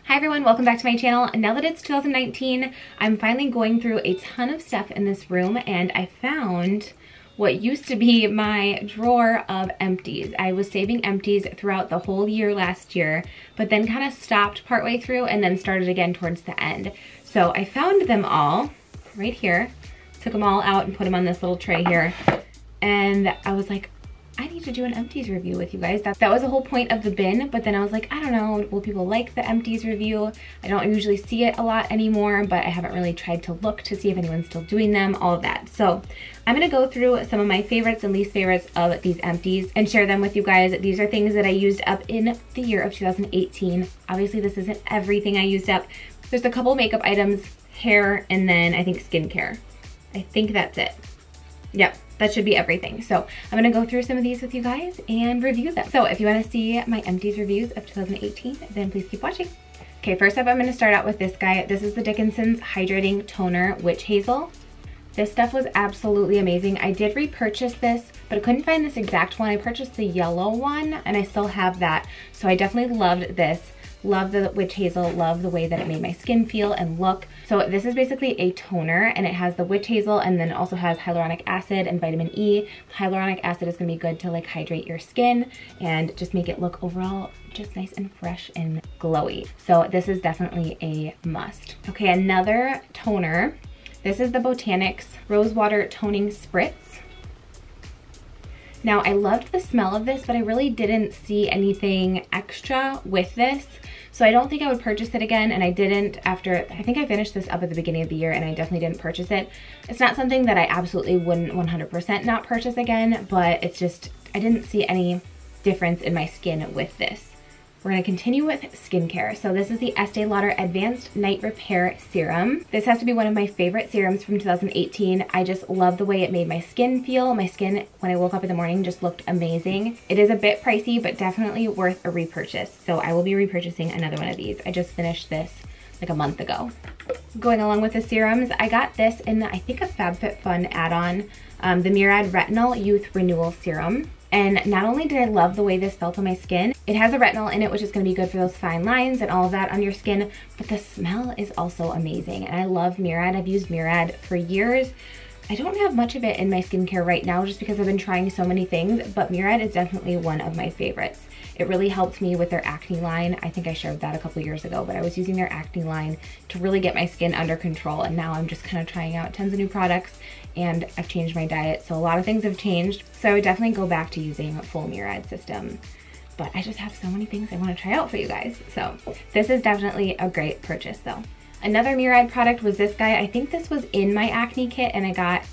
Hi everyone, welcome back to my channel. Now that it's 2019, I'm finally going through a ton of stuff in this room and I found what used to be my drawer of empties. I was saving empties throughout the whole year last year, but then kind of stopped partway through and then started again towards the end. So I found them all right here, took them all out and put them on this little tray here. And I was like, I need to do an empties review with you guys. That was the whole point of the bin, but then I was like, I don't know, will people like the empties review? I don't usually see it a lot anymore, but I haven't really tried to look to see if anyone's still doing them, all of that. So I'm gonna go through some of my favorites and least favorites of these empties and share them with you guys. These are things that I used up in the year of 2018. Obviously this isn't everything I used up. There's a couple makeup items, hair, and then I think skincare. I think that's it. Yep. That should be everything. So I'm gonna go through some of these with you guys and review them. So if you wanna see my empties reviews of 2018, then please keep watching. Okay, first up, I'm gonna start out with this guy. This is the Dickinson's Hydrating Toner Witch Hazel. This stuff was absolutely amazing. I did repurchase this, but I couldn't find this exact one. I purchased the yellow one and I still have that. So I definitely loved this. Love the witch hazel, love the way that it made my skin feel and look. So this is basically a toner and it has the witch hazel and then it also has hyaluronic acid and vitamin E. Hyaluronic acid is gonna be good to like hydrate your skin and just make it look overall just nice and fresh and glowy. So this is definitely a must. Okay, another toner. This is the Botanics Rose Water Toning Spritz. Now I loved the smell of this, but I really didn't see anything extra with this. So I don't think I would purchase it again, and I didn't after, I think I finished this up at the beginning of the year and I definitely didn't purchase it. It's not something that I absolutely wouldn't 100% not purchase again, but it's just, I didn't see any difference in my skin with this. We're gonna continue with skincare. So this is the Estee Lauder Advanced Night Repair Serum. This has to be one of my favorite serums from 2018. I just love the way it made my skin feel. My skin, when I woke up in the morning, just looked amazing. It is a bit pricey, but definitely worth a repurchase. So I will be repurchasing another one of these. I just finished this like a month ago. Going along with the serums, I got this in, I think, a FabFitFun add-on, the Murad Retinol Youth Renewal Serum. And not only did I love the way this felt on my skin, it has a retinol in it, which is going to be good for those fine lines and all of that on your skin, but the smell is also amazing. And I love Murad. I've used Murad for years. I don't have much of it in my skincare right now just because I've been trying so many things, but Murad is definitely one of my favorites. It really helped me with their acne line. I think I shared that a couple years ago, but I was using their acne line to really get my skin under control, and now I'm just kind of trying out tons of new products, and I've changed my diet, so a lot of things have changed. So I would definitely go back to using a full Murad system, but I just have so many things I want to try out for you guys. So this is definitely a great purchase though. Another Murad product was this guy. I think this was in my acne kit and I got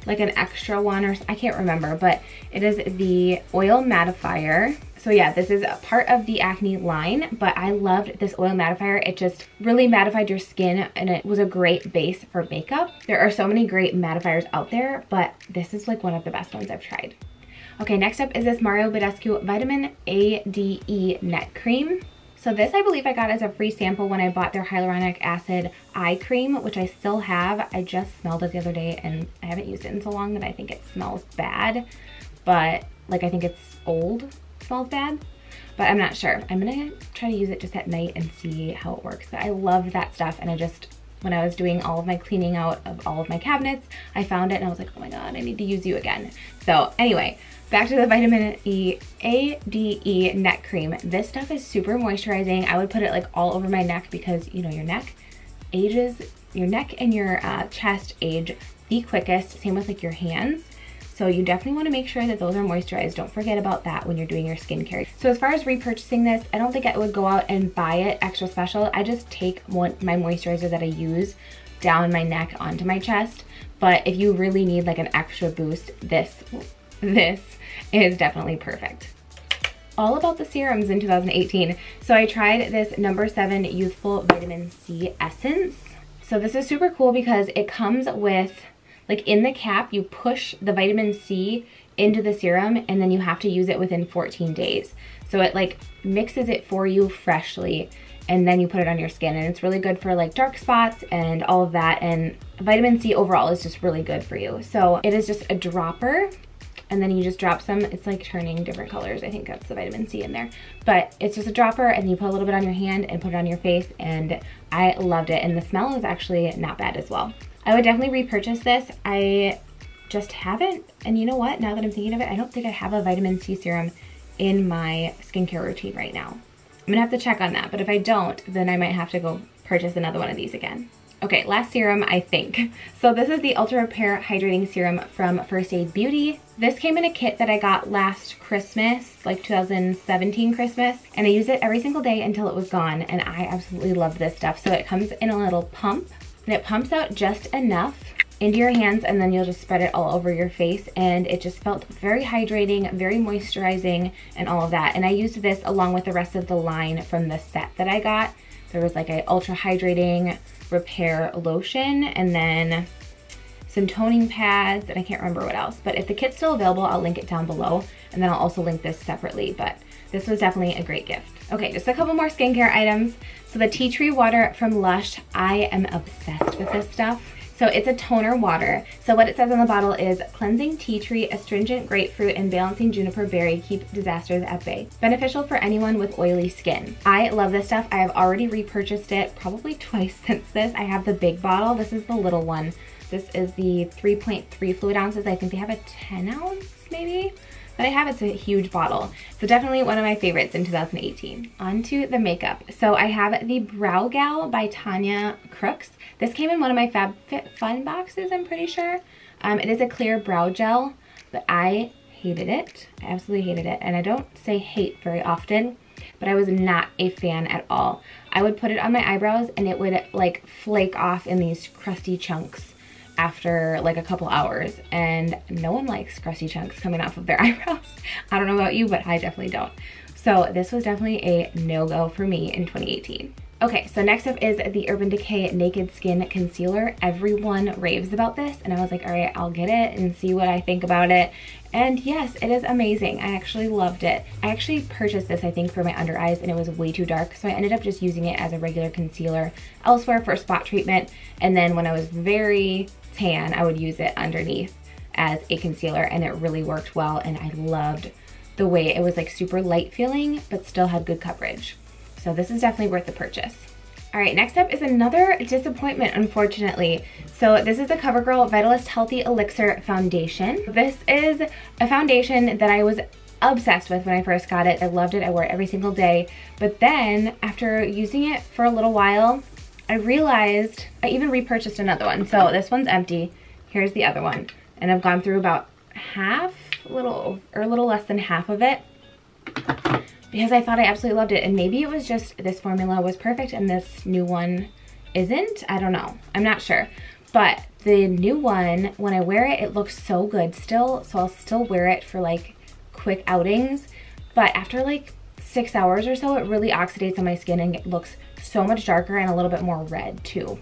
like an extra one, or I can't remember, but it is the oil mattifier. So yeah, this is a part of the acne line, but I loved this oil mattifier. It just really mattified your skin and it was a great base for makeup. There are so many great mattifiers out there, but this is like one of the best ones I've tried. Okay, next up is this Mario Badescu Vitamin ADE Net Cream. So this I believe I got as a free sample when I bought their hyaluronic acid eye cream, which I still have. I just smelled it the other day and I haven't used it in so long that I think it smells bad, but like I think it's old. Smells bad, but I'm not sure. I'm gonna try to use it just at night and see how it works. But I love that stuff, and I just, when I was doing all of my cleaning out of all of my cabinets, I found it and I was like, oh my god, I need to use you again. So anyway, back to the Vitamin E ADE Neck Cream. This stuff is super moisturizing. I would put it like all over my neck because, you know, your neck ages, your neck and your chest age the quickest. Same with like your hands. So you definitely want to make sure that those are moisturized. Don't forget about that when you're doing your skincare. So as far as repurchasing this, I don't think I would go out and buy it extra special. I just take my moisturizer that I use down my neck onto my chest. But if you really need like an extra boost, this is definitely perfect. All about the serums in 2018. So I tried this No. 7 Youthful Vitamin C Essence. So this is super cool because it comes with, like in the cap, you push the vitamin C into the serum and then you have to use it within 14 days. So it like mixes it for you freshly and then you put it on your skin, and it's really good for like dark spots and all of that, and vitamin C overall is just really good for you. So it is just a dropper and then you just drop some. It's like turning different colors. I think that's the vitamin C in there. But it's just a dropper, and you put a little bit on your hand and put it on your face, and I loved it. And the smell is actually not bad as well. I would definitely repurchase this. I just haven't, and you know what? Now that I'm thinking of it, I don't think I have a vitamin C serum in my skincare routine right now. I'm gonna have to check on that, but if I don't, then I might have to go purchase another one of these again. Okay, last serum, I think. So this is the Ultra Repair Hydrating Serum from First Aid Beauty. This came in a kit that I got last Christmas, like 2017 Christmas, and I used it every single day until it was gone, and I absolutely love this stuff. So it comes in a little pump, and it pumps out just enough into your hands, and then you'll just spread it all over your face, and it just felt very hydrating, very moisturizing, and all of that. And I used this along with the rest of the line from the set that I got. There was like a ultra hydrating repair lotion, and then some toning pads, and I can't remember what else. But if the kit's still available, I'll link it down below, and then I'll also link this separately. But this was definitely a great gift. Okay, just a couple more skincare items. So the tea tree water from Lush, I am obsessed with this stuff. So it's a toner water. So what it says on the bottle is cleansing tea tree, astringent grapefruit, and balancing juniper berry keep disasters at bay. Beneficial for anyone with oily skin. I love this stuff. I have already repurchased it probably twice since this. I have the big bottle. This is the little one. This is the 3.3 fluid ounces. I think they have a 10 ounce maybe. But I have, it's a huge bottle. So definitely one of my favorites in 2018. On to the makeup. So I have the Brow Gal by Tanya Crooks. This came in one of my FabFitFun boxes, I'm pretty sure. It is a clear brow gel, but I hated it. I absolutely hated it. And I don't say hate very often, but I was not a fan at all. I would put it on my eyebrows and it would like flake off in these crusty chunks after like a couple hours, and no one likes crusty chunks coming off of their eyebrows. I don't know about you, but I definitely don't. So this was definitely a no-go for me in 2018. Okay, so next up is the Urban Decay Naked Skin Concealer. Everyone raves about this, and I was like, all right, I'll get it and see what I think about it. And yes, it is amazing. I actually loved it. I actually purchased this, I think, for my under eyes, and it was way too dark, so I ended up just using it as a regular concealer elsewhere for spot treatment. And then when I was very tan, I would use it underneath as a concealer, and it really worked well, and I loved the way it was like super light feeling, but still had good coverage. So this is definitely worth the purchase. All right, next up is another disappointment, unfortunately. So this is the CoverGirl Vitalist Healthy Elixir Foundation. This is a foundation that I was obsessed with when I first got it. I loved it, I wore it every single day. But then after using it for a little while, I realized I even repurchased another one. So this one's empty. Here's the other one. And I've gone through about half, a little less than half of it, because I thought I absolutely loved it. And maybe it was just this formula was perfect and this new one isn't. I don't know. I'm not sure. But the new one, when I wear it, it looks so good still. So I'll still wear it for like quick outings. But after like 6 hours or so, it really oxidates on my skin and it looks so much darker and a little bit more red too.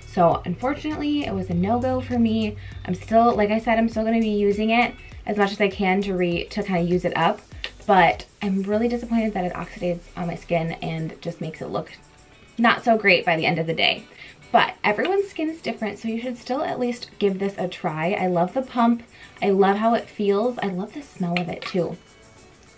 So unfortunately, it was a no-go for me. I'm still, like I said, I'm still gonna be using it as much as I can to kind of use it up. But I'm really disappointed that it oxidates on my skin and just makes it look not so great by the end of the day. But everyone's skin is different, so you should still at least give this a try. I love the pump. I love how it feels. I love the smell of it too.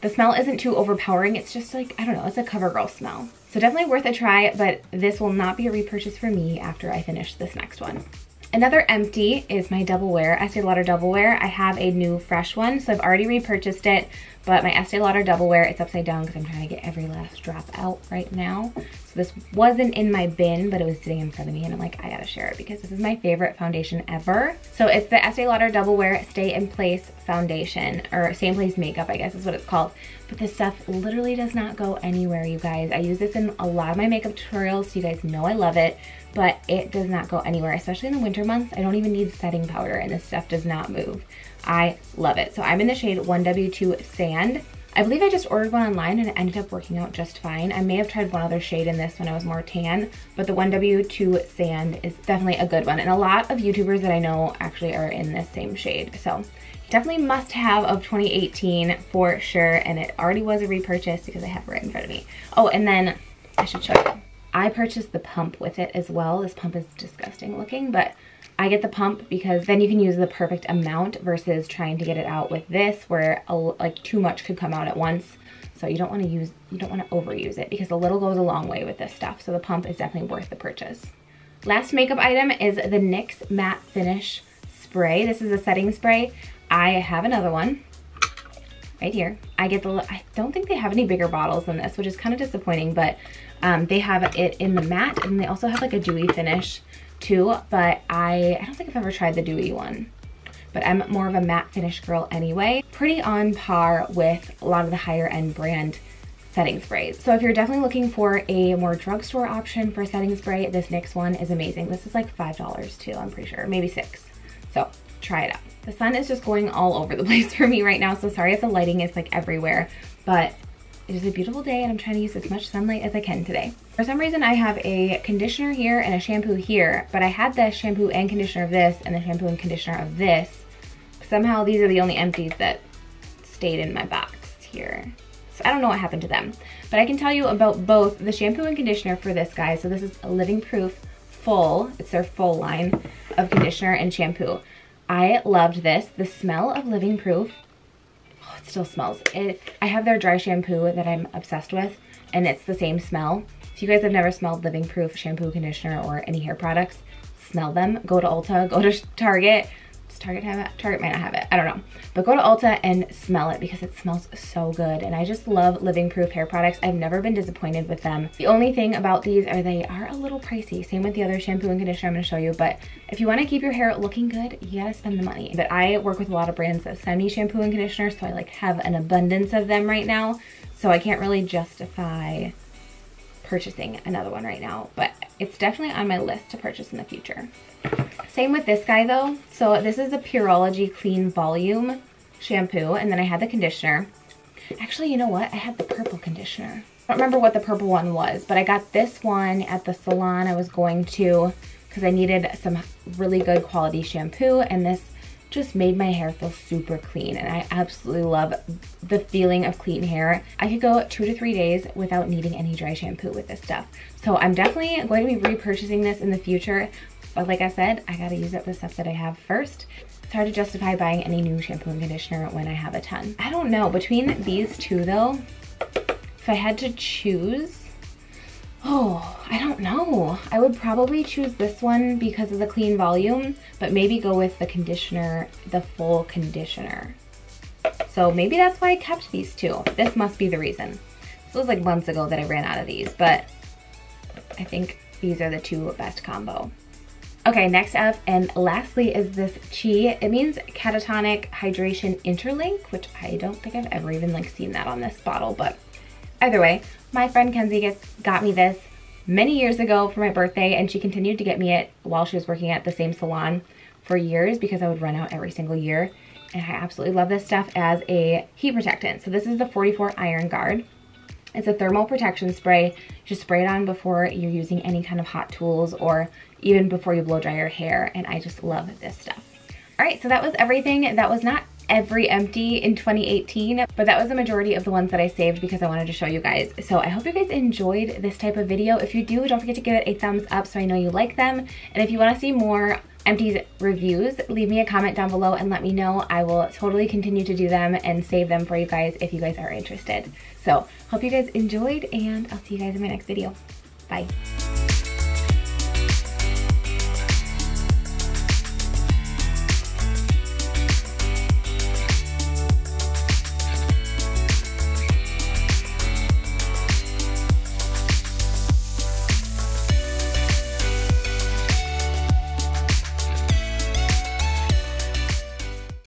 The smell isn't too overpowering. It's just like, I don't know, it's a CoverGirl smell. So definitely worth a try, but this will not be a repurchase for me after I finish this next one. Another empty is my Double Wear, Estee Lauder Double Wear. I have a new fresh one, so I've already repurchased it, but my Estee Lauder Double Wear, it's upside down because I'm trying to get every last drop out right now. So this wasn't in my bin, but it was sitting in front of me, and I'm like, I gotta share it because this is my favorite foundation ever. So it's the Estee Lauder Double Wear Stay in Place Foundation, or Stay in Place Makeup, I guess is what it's called. But this stuff literally does not go anywhere, you guys. I use this in a lot of my makeup tutorials, so you guys know I love it, but it does not go anywhere, especially in the winter months. I don't even need setting powder, and this stuff does not move. I love it. So I'm in the shade 1W2 Sand. I believe I just ordered one online and it ended up working out just fine. I may have tried one other shade in this when I was more tan, but the 1W2 Sand is definitely a good one. And a lot of YouTubers that I know actually are in this same shade. So definitely must have of 2018 for sure. And it already was a repurchase because I have it right in front of me. Oh, and then I should show you. I purchased the pump with it as well. This pump is disgusting looking, but I get the pump because then you can use the perfect amount versus trying to get it out with this where like too much could come out at once. So you don't want to overuse it because a little goes a long way with this stuff. So the pump is definitely worth the purchase. Last makeup item is the NYX Matte Finish Spray. This is a setting spray. I have another one right here. I don't think they have any bigger bottles than this, which is kind of disappointing, but they have it in the matte and they also have like a dewy finish too, but I don't think I've ever tried the dewy one. But I'm more of a matte finish girl anyway. Pretty on par with a lot of the higher end brand setting sprays. So if you're definitely looking for a more drugstore option for a setting spray, this NYX one is amazing. This is like $5 too, I'm pretty sure, maybe $6. So try it out. The sun is just going all over the place for me right now, so sorry if the lighting is like everywhere, but it is a beautiful day and I'm trying to use as much sunlight as I can today. For some reason I have a conditioner here and a shampoo here, but I had the shampoo and conditioner of this and the shampoo and conditioner of this. Somehow these are the only empties that stayed in my box here. So I don't know what happened to them, but I can tell you about both the shampoo and conditioner for this guy. So this is a Living Proof full, it's their full line of conditioner and shampoo. I loved this. The smell of Living Proof, oh, it still smells. I have their dry shampoo that I'm obsessed with and it's the same smell. If you guys have never smelled Living Proof shampoo, conditioner, or any hair products, smell them. Go to Ulta, go to Target. Target have it? Target might not have it, I don't know. But go to Ulta and smell it because it smells so good. And I just love Living Proof hair products. I've never been disappointed with them. The only thing about these are they are a little pricey. Same with the other shampoo and conditioner I'm gonna show you. But if you wanna keep your hair looking good, you gotta spend the money. But I work with a lot of brands that send me shampoo and conditioner, so I like have an abundance of them right now. So I can't really justify purchasing another one right now, but it's definitely on my list to purchase in the future. Same with this guy though. So this is the Pureology Clean Volume shampoo, and then I had the conditioner. Actually, you know what? I had the purple conditioner. I don't remember what the purple one was, but I got this one at the salon I was going to because I needed some really good quality shampoo, and this just made my hair feel super clean, and I absolutely love the feeling of clean hair. I could go 2 to 3 days without needing any dry shampoo with this stuff. So I'm definitely going to be repurchasing this in the future, but like I said, I gotta use up the stuff that I have first. It's hard to justify buying any new shampoo and conditioner when I have a ton. I don't know, between these two though, if I had to choose, oh, I don't know. I would probably choose this one because of the clean volume, but maybe go with the conditioner, the full conditioner. So maybe that's why I kept these two. This must be the reason. This was like months ago that I ran out of these, but I think these are the two best combo. Okay, next up and lastly is this Chi. It means catatonic hydration interlink, which I don't think I've ever even like seen that on this bottle, but either way, my friend Kelsie got me this many years ago for my birthday, and she continued to get me it while she was working at the same salon for years because I would run out every single year. And I absolutely love this stuff as a heat protectant. So this is the 44 Iron Guard. It's a thermal protection spray. Just spray it on before you're using any kind of hot tools or even before you blow dry your hair, and I just love this stuff. All right, so that was everything. That was not every empty in 2018, but that was the majority of the ones that I saved because I wanted to show you guys. So I hope you guys enjoyed this type of video. If you do, don't forget to give it a thumbs up so I know you like them. And if you want to see more Empties reviews, leave me a comment down below and let me know. I will totally continue to do them and save them for you guys if you guys are interested. So hope you guys enjoyed, and I'll see you guys in my next video. Bye.